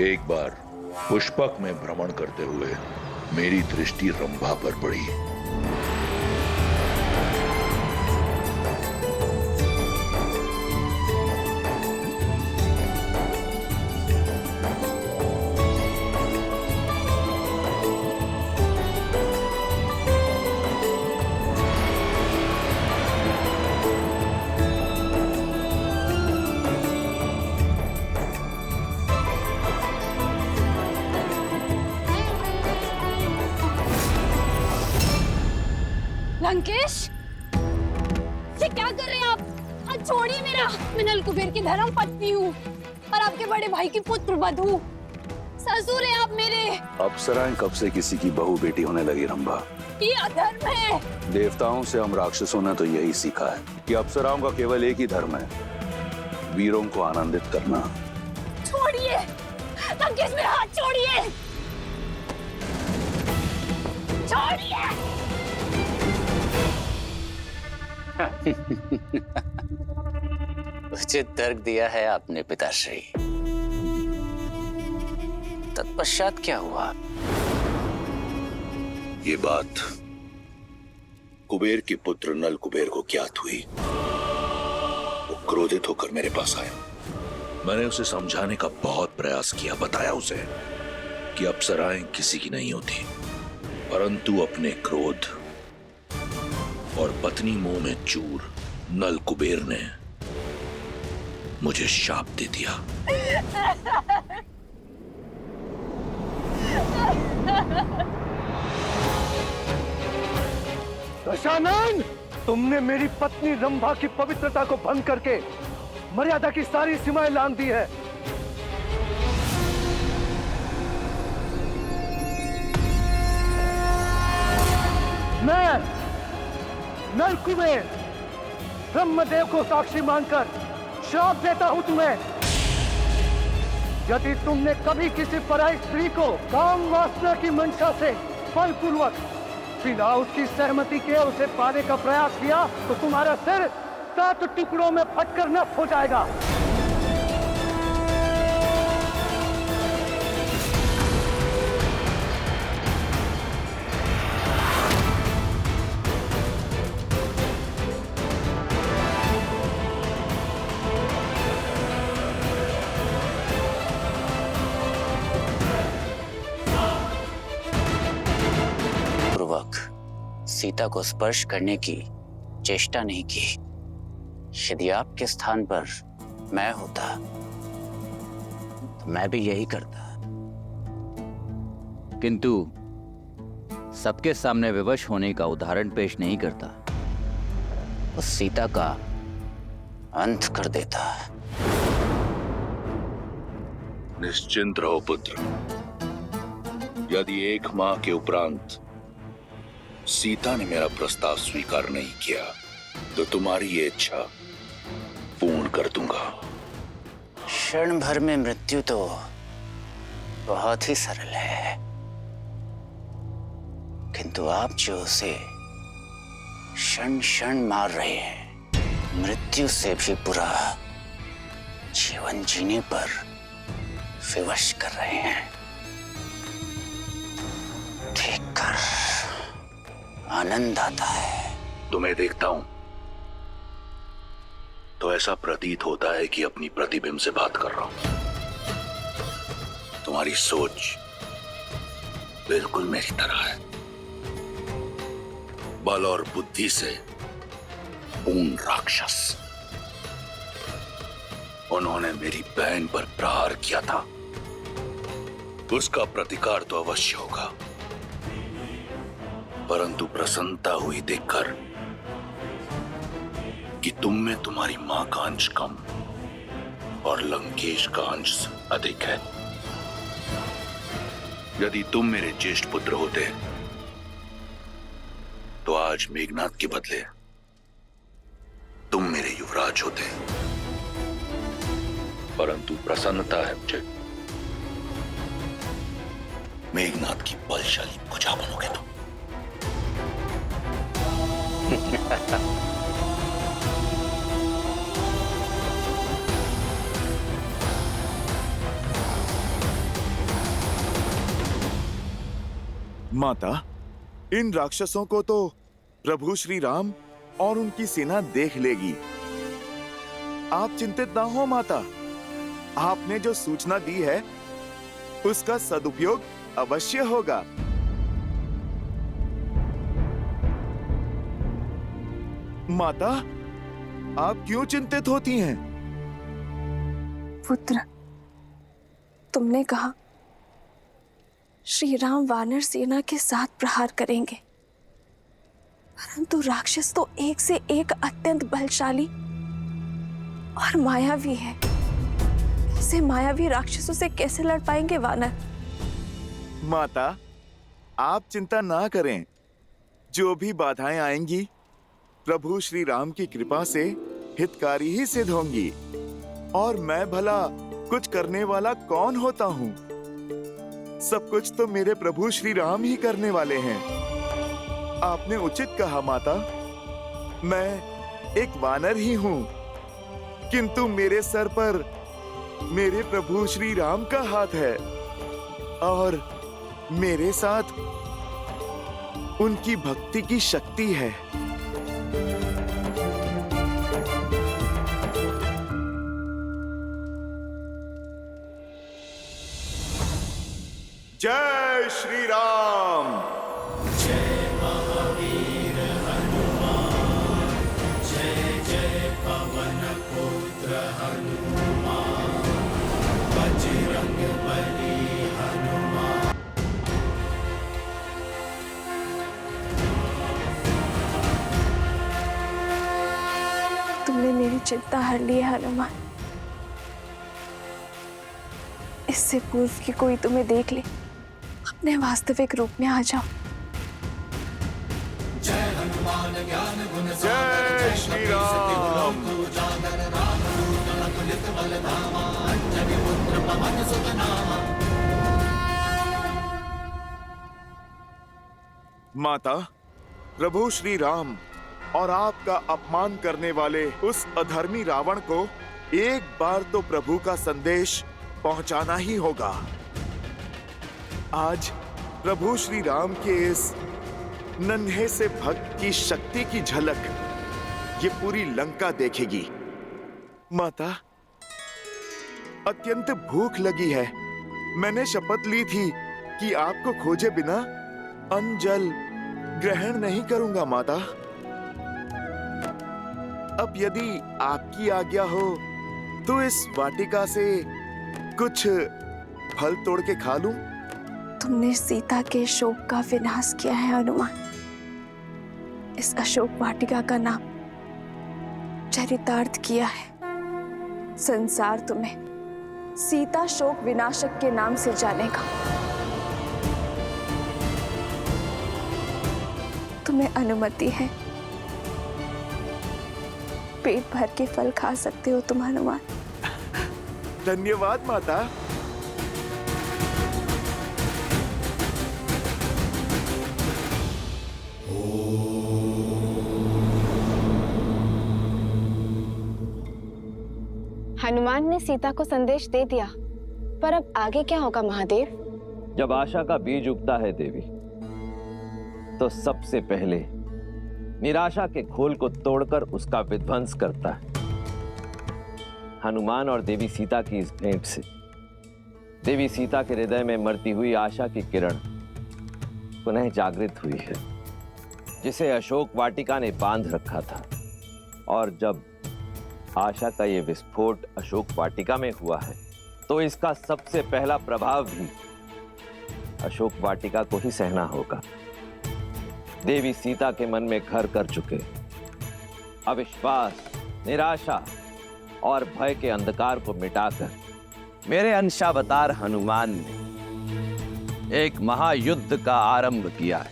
एक बार पुष्पक में भ्रमण करते हुए मेरी दृष्टि रंभा पर पड़ी। लंकेश, ये क्या कर रहे हैं आप? छोड़िए मेरा। मैं नल कुबेर की धर्म पत्नी हूँ और आपके बड़े भाई की पुत्र वधू। ससुर है आप मेरे। अप्सराएं कब से किसी की बहू बेटी होने लगी रंभा? ये अधर्म है। देवताओं से हम राक्षसों ने तो यही सीखा है कि अप्सराओं का केवल एक ही धर्म है, वीरों को आनंदित करना। छोड़िए लंकेश, मेरा हाथ छोड़िए। छोड़िए। उचित तर्क दिया है आपने पिताश्री। तत्पश्चात क्या हुआ? ये बात कुबेर के पुत्र नल कुबेर को ज्ञात हुई। वो क्रोधित होकर मेरे पास आया। मैंने उसे समझाने का बहुत प्रयास किया, बताया उसे कि अप्सराएं किसी की नहीं होती, परंतु अपने क्रोध और पत्नी मुंह में चूर नल कुबेर ने मुझे शाप दे दिया। दशानन, तुमने मेरी पत्नी रंभा की पवित्रता को भंग करके मर्यादा की सारी सीमाएं लांघ दी है। मैं नल कुबेर ब्रह्मदेव को साक्षी मानकर श्राप देता हूं तुम्हें। यदि तुमने कभी किसी पराई स्त्री को काम वासना की मंशा से बलपूर्वक बिना उसकी सहमति के उसे पाने का प्रयास किया तो तुम्हारा सिर 7 टुकड़ों में फटकर नष्ट हो जाएगा। सीता को स्पर्श करने की चेष्टा नहीं की। यदि आपके स्थान पर मैं होता तो मैं भी यही करता, किंतु सबके सामने विवश होने का उदाहरण पेश नहीं करता, उस सीता का अंत कर देता। निश्चिंत रहो पुत्र, यदि 1 माह के उपरांत सीता ने मेरा प्रस्ताव स्वीकार नहीं किया तो तुम्हारी ये इच्छा पूर्ण कर दूंगा। क्षण भर में मृत्यु तो बहुत ही सरल है, किंतु आप जो उसे क्षण क्षण मार रहे हैं, मृत्यु से भी बुरा जीवन जीने पर विवश कर रहे हैं। देखकर आनंद आता है। तुम्हें देखता हूं तो ऐसा प्रतीत होता है कि अपनी प्रतिबिंब से बात कर रहा हूं। तुम्हारी सोच बिल्कुल मेरी तरह है, बल और बुद्धि से पूर्ण राक्षस। उन्होंने मेरी बहन पर प्रहार किया था, उसका प्रतिकार तो अवश्य होगा, परंतु प्रसन्नता हुई देखकर कि तुम में तुम्हारी मां का अंश कम और लंकेश का अंश अधिक है। यदि तुम मेरे ज्येष्ठ पुत्र होते तो आज मेघनाथ के बदले तुम मेरे युवराज होते, परंतु प्रसन्नता है मुझे मेघनाथ की बलशाली भुजा बनोगे तुम। माता, इन राक्षसों को तो प्रभु श्री राम और उनकी सेना देख लेगी। आप चिंतित ना हो माता, आपने जो सूचना दी है उसका सदुपयोग अवश्य होगा। माता, आप क्यों चिंतित होती हैं? पुत्र, तुमने कहा श्री राम वानर सेना के साथ प्रहार करेंगे, परंतु राक्षस तो एक से एक अत्यंत बलशाली और मायावी है। ऐसे मायावी राक्षसों से कैसे लड़ पाएंगे वानर? माता, आप चिंता ना करें। जो भी बाधाएं आएंगी प्रभु श्री राम की कृपा से हितकारी ही सिद्ध होंगी। और मैं भला कुछ करने वाला कौन होता हूँ? सब कुछ तो मेरे प्रभु श्री राम ही करने वाले हैं। आपने उचित कहा माता, मैं एक वानर ही हूँ, किंतु मेरे सर पर मेरे प्रभु श्री राम का हाथ है और मेरे साथ उनकी भक्ति की शक्ति है। जय श्री राम। जय महावीर हनुमान, जय जय पवन पुत्र हनुमान, बजरंग बली हनुमान। तुमने मेरी चिंता हर ली है हनुमान। इससे पूर्व कि कोई तुम्हें देख ले, अपने वास्तविक रूप में आ जाओ। जय हनुमान ज्ञान गुण जय श्री राम। माता, प्रभु श्री राम और आपका अपमान करने वाले उस अधर्मी रावण को एक बार तो प्रभु का संदेश पहुंचाना ही होगा। आज प्रभु श्री राम के इस नन्हे से भक्त की शक्ति की झलक ये पूरी लंका देखेगी। माता, अत्यंत भूख लगी है। मैंने शपथ ली थी कि आपको खोजे बिना अन्न जल ग्रहण नहीं करूंगा माता। अब यदि आपकी आज्ञा हो तो इस वाटिका से कुछ फल तोड़ के खा लूं? तुमने सीता के शोक का विनाश किया है हनुमान। इस अशोक वाटिका का नाम चरितार्थ किया है। संसार तुम्हें सीता शोक विनाशक के नाम से जानेगा। तुम्हें अनुमति है, पेट भर के फल खा सकते हो तुम हनुमान। धन्यवाद माता। हनुमान ने सीता को संदेश दे दिया, पर अब आगे क्या होगा महादेव? जब आशा का बीज उगता है देवी, तो सबसे पहले निराशा के खोल को तोड़कर उसका विध्वंस करता है। हनुमान और देवी सीता की इस भेंट से देवी सीता के हृदय में मरती हुई आशा की किरण पुनः जागृत हुई है, जिसे अशोक वाटिका ने बांध रखा था। और जब आशा का ये विस्फोट अशोक वाटिका में हुआ है, तो इसका सबसे पहला प्रभाव भी अशोक वाटिका को ही सहना होगा। देवी सीता के मन में घर कर चुके अविश्वास, निराशा और भय के अंधकार को मिटाकर मेरे अंशावतार हनुमान ने एक महायुद्ध का आरंभ किया है,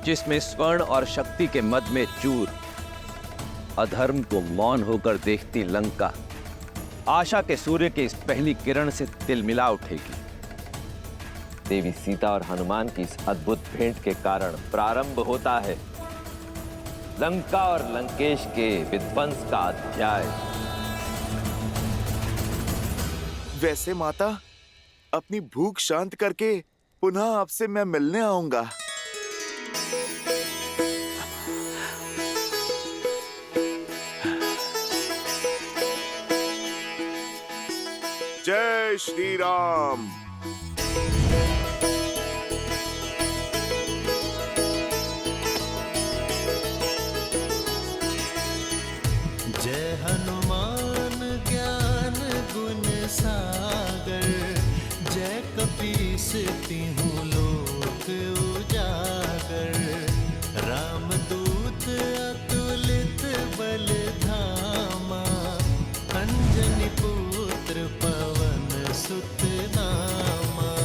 जिसमें स्वर्ण और शक्ति के मद में चूर अधर्म को मौन होकर देखती लंका आशा के सूर्य की इस पहली किरण से तिलमिला उठेगी। देवी सीता और हनुमान की इस अद्भुत भेंट के कारण प्रारंभ होता है लंका और लंकेश के विध्वंस का अध्याय। वैसे माता, अपनी भूख शांत करके पुनः आपसे मैं मिलने आऊंगा। जय श्री राम। जय हनुमान ज्ञान गुण सागर, जय कपीस तिहुँ लोक उजागर। रामदूत अतुलित बल धामा, अंजनी पुत्र पवन सुत नामा।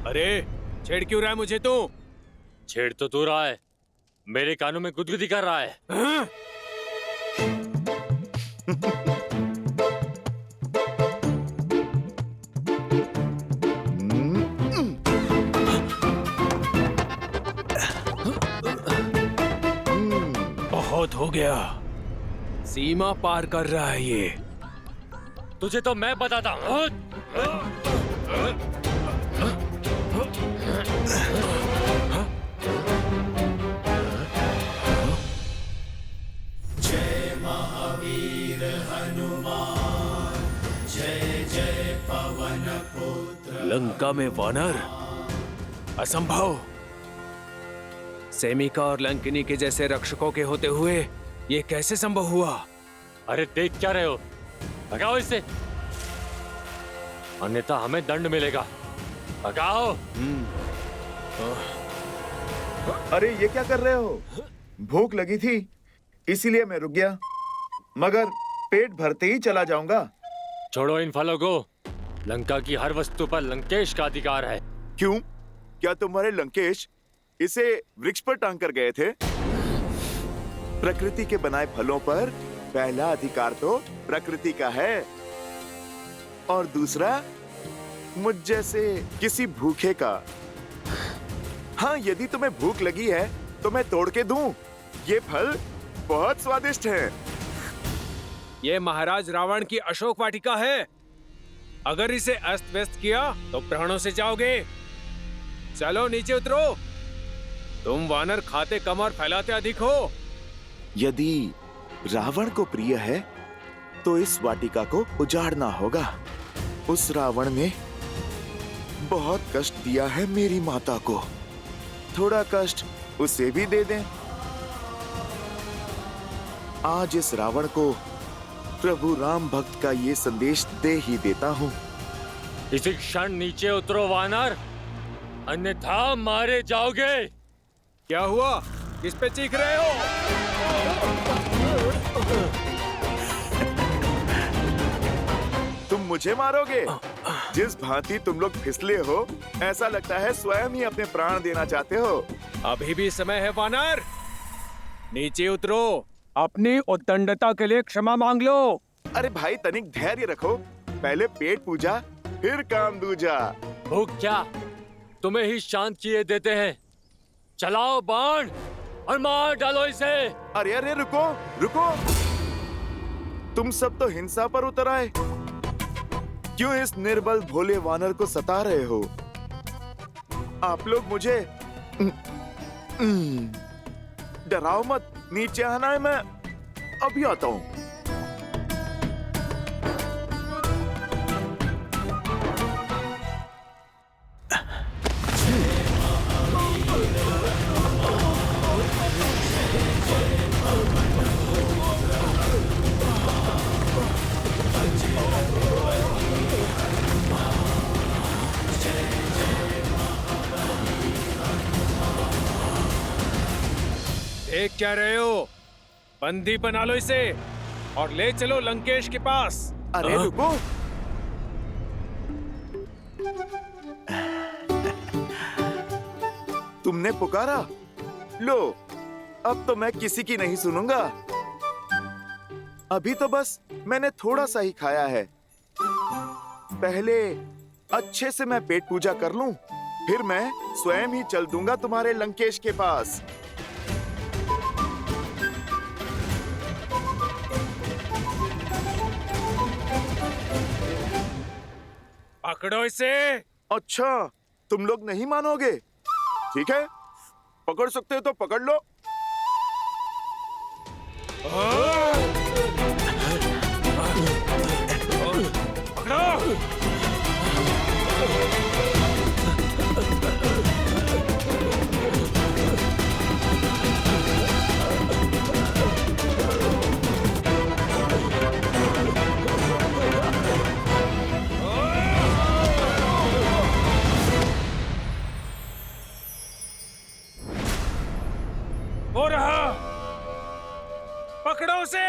अरे छेड़ क्यों रहा है मुझे तू? छेड़ तो तू रहा है, मेरे कानों में गुदगुदी कर रहा है। हाँ? बहुत हो गया, सीमा पार कर रहा है ये। तुझे तो मैं बताता हूँ। जय महावीर हनुमान, जय जय पवन पुत्र। लंका में वानर? असंभव। सेमिका और लंकिनी के जैसे रक्षकों के होते हुए ये कैसे संभव हुआ? अरे देख क्या रहे हो, भगाओ इससे, अन्यथा हमें दंड मिलेगा। भगाओ। अरे ये क्या कर रहे हो? भूख लगी थी इसीलिए मैं रुक गया, मगर पेट भरते ही चला जाऊंगा। छोड़ो इन फलों को, लंका की हर वस्तु पर लंकेश का अधिकार है। क्यों? क्या तुम्हारे लंकेश इसे वृक्ष पर टांग कर गए थे? प्रकृति के बनाए फलों पर पहला अधिकार तो प्रकृति का है, और दूसरा मुझ जैसे किसी भूखे का। हाँ, यदि तुम्हें भूख लगी है तो मैं तोड़ के दूं। ये फल बहुत स्वादिष्ट है। ये महाराज रावण की अशोक वाटिका है। अगर इसे अस्त व्यस्त किया तो प्राणों से जाओगे। चलो नीचे उतरो। तुम वानर खाते कम और फैलाते अधिक हो। यदि रावण को प्रिय है तो इस वाटिका को उजाड़ना होगा। उस रावण ने बहुत कष्ट दिया है मेरी माता को, थोड़ा कष्ट उसे भी दे दें। आज इस रावण को प्रभु राम भक्त का ये संदेश दे ही देता हूँ। इसी क्षण नीचे उतरो वानर, अन्यथा मारे जाओगे। क्या हुआ? किस पे चीख रहे हो? तुम मुझे मारोगे? जिस भांति तुम लोग फिसले हो, ऐसा लगता है स्वयं ही अपने प्राण देना चाहते हो। अभी भी समय है वानर, नीचे उतरो। अपनी उद्दंडता के लिए क्षमा मांग लो। अरे भाई तनिक धैर्य रखो, पहले पेट पूजा फिर काम दूजा। भूख क्या तुम्हें ही शांत किए देते हैं। चलाओ बाण और मार डालो इसे। अरे अरे रुको रुको, तुम सब तो हिंसा पर उतर आए। क्यों इस निर्बल भोले वानर को सता रहे हो? आप लोग मुझे डराओ मत, नीचे आना है, मैं अभी आता हूं। देख क्या रहे हो? बंदी बना लो इसे और ले चलो लंकेश के पास। अरे रुको, तुमने पुकारा, लो अब तो मैं किसी की नहीं सुनूंगा। अभी तो बस मैंने थोड़ा सा ही खाया है। पहले अच्छे से मैं पेट पूजा कर लूं, फिर मैं स्वयं ही चल दूंगा तुम्हारे लंकेश के पास। पकड़ो इसे। अच्छा, तुम लोग नहीं मानोगे? ठीक है, पकड़ सकते हो तो पकड़ लो। पकड़ो। हो रहा, पकड़ो उसे।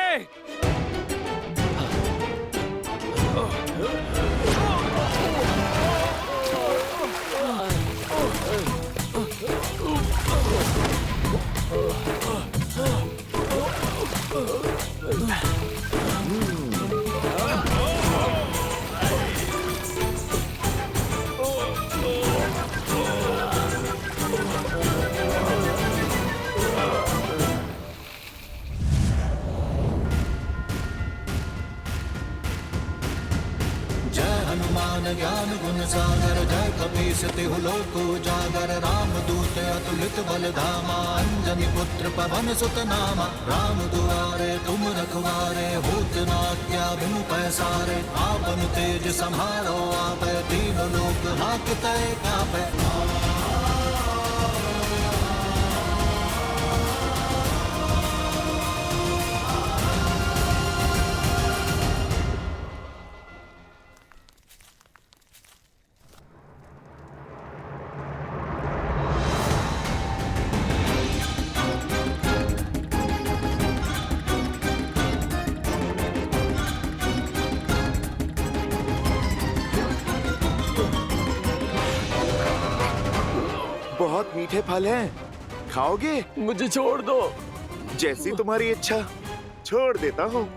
ज्ञान गुण सागर जय कपीस तिहु लोक उजागर राम दूत अतुलित बल धामा अंजनी पुत्र पवन सुत नामा राम दुआरे तुम रखवारे होत न क्या बिनु पैसारे आपन तेज संहारो आपै तीन लोक हाकते कापै। बहुत मीठे फल हैं, खाओगे? मुझे छोड़ दो। जैसी तुम्हारी इच्छा, छोड़ देता हूँ।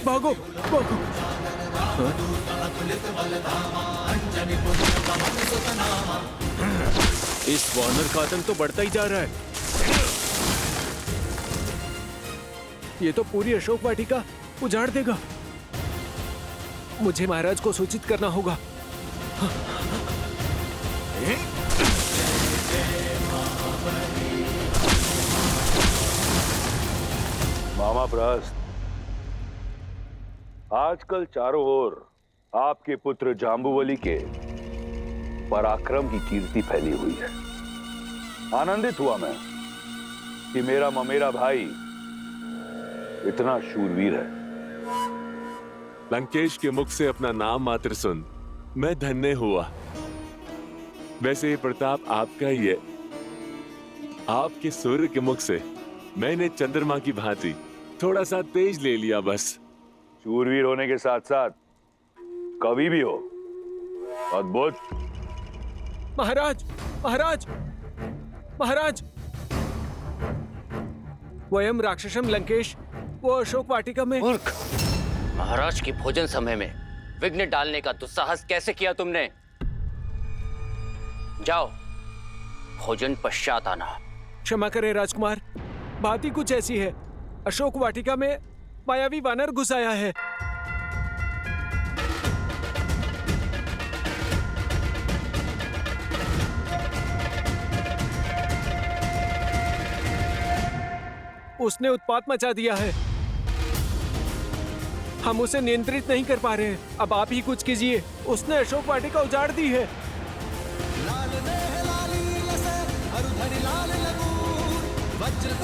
भागो, भागो। इस वानर का आतंक तो बढ़ता ही जा रहा है। ये तो पूरी अशोक वाटिका उजाड़ देगा। मुझे महाराज को सूचित करना होगा। मामा प्रहस्त, आजकल चारों ओर आपके पुत्र जाम्बुवली के पराक्रम की कीर्ति फैली हुई है। आनंदित हुआ मैं कि मेरा ममेरा भाई इतना शूरवीर है। लंकेश के मुख से अपना नाम मात्र सुन मैं धन्य हुआ। वैसे ये प्रताप आपका ही है। आपके सूर्य के मुख से मैंने चंद्रमा की भांति थोड़ा सा तेज ले लिया बस। शूरवीर होने के साथ साथ कवि भी हो। अद्भुत। महाराज, महाराज, महाराज, वयम राक्षसम लंकेश वो अशोक वाटिका में। मूर्ख! महाराज की भोजन समय में विघ्न डालने का दुस्साहस कैसे किया तुमने? जाओ, भोजन पश्चात आना। क्षमा करें राजकुमार, बात ही कुछ ऐसी है। अशोक वाटिका में मायावी वानर घुस आया है। उसने उत्पात मचा दिया है। हम उसे नियंत्रित नहीं कर पा रहे हैं। अब आप ही कुछ कीजिए। उसने अशोक वाटिका उजाड़ दी है। लाल लाली लसे, हरु धरि लाल लगूर, वज्र